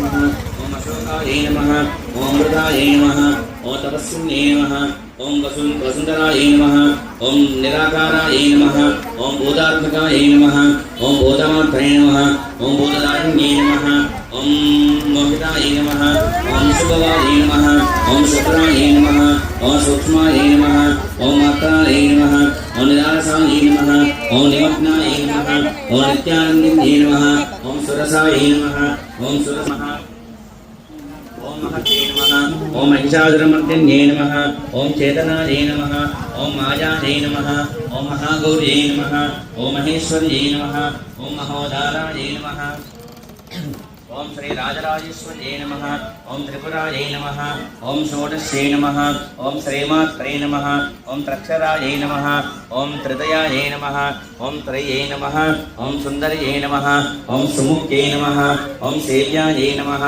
नमः ओम अशोकाय नमः ओम अमृताय नमः ओम तपस्विन्ये नमः ओम वसुंधराय नमः ओम निराकाराय नमः ओम भूतात्मकाय नमः ओम भूतमात्रे नमः ओम भूतदायिन्ये नमः ओम मोहिताय नमः ओम शुभवाय नमः ओम शुक्राय नमः ओम सूक्ष्माय नमः ओम मात्राय नमः ओम निरासाय नमः ओम निमग्नाय नमः ओम नित्यानन्दिन्ये नमः ओम सुरसाय नमः ओम सुरसमः ओम महते नमः ओम महिषासुरमर्दिन्ये नमः ओम चेतनाय नमः ओम मायायै नमः ओम महागौर्यै नमः ओम महेश्वर्यै नमः ओम महोदाराय नमः ओम श्री राजराजेश्वर्यै नमः ओम त्रिपुरायै नमः ओम षोडश्यै नमः ओम श्रीमात्रे नमः ओम त्रक्षरायै नमः ओम त्रिदयायै नमः ओम त्रय्यै नमः ओम सुन्दर्यै नमः ओम सुमुख्यै नमः ओम सेव्यायै नमः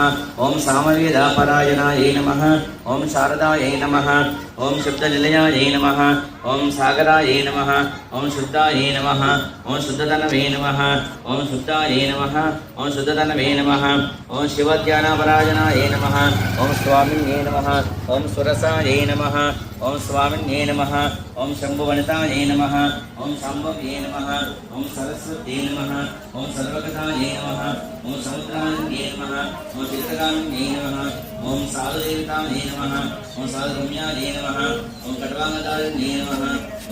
ओम सामवेदापरायणायै नमः ओम शारदायै नमः ओम शुद्धनिलयायै नमः ओम सागरायै नमः ओम शुद्धायै नमः ओम शुद्धतनवे नमः ओम शुद्धायै नमः ओम शुद्धतनवे नमः ओम शिवज्ञानापरायणायै नमः ओम स्वामिन्ये नमः ओम सुरसायै नमः ओम स्वामिन्ये नमः ओम शम्भुवनितायै नमः ओम शाम्भव्ये नमः ओम सरस्वत्यै नमः ओम सर्वगतायै नमः ओम समुद्रान्ये नमः ओम चित्रगामिन्ये नमः ओम साधुदेवतायै नमः ओम साधुरम्यायै नमः ओम कट्वाङ्गदारिण्ये नमः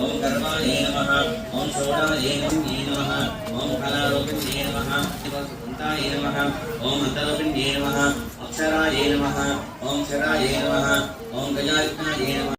ओम कर्मायै नमः ओम शोणायै नमः ओम कलारूपिण्ये नमः शिवसुताय नमः ओम अन्तरूपिण्ये नमः अक्षराय नमः ओम क्षराय नमः ओम गजायुक्ताय नमः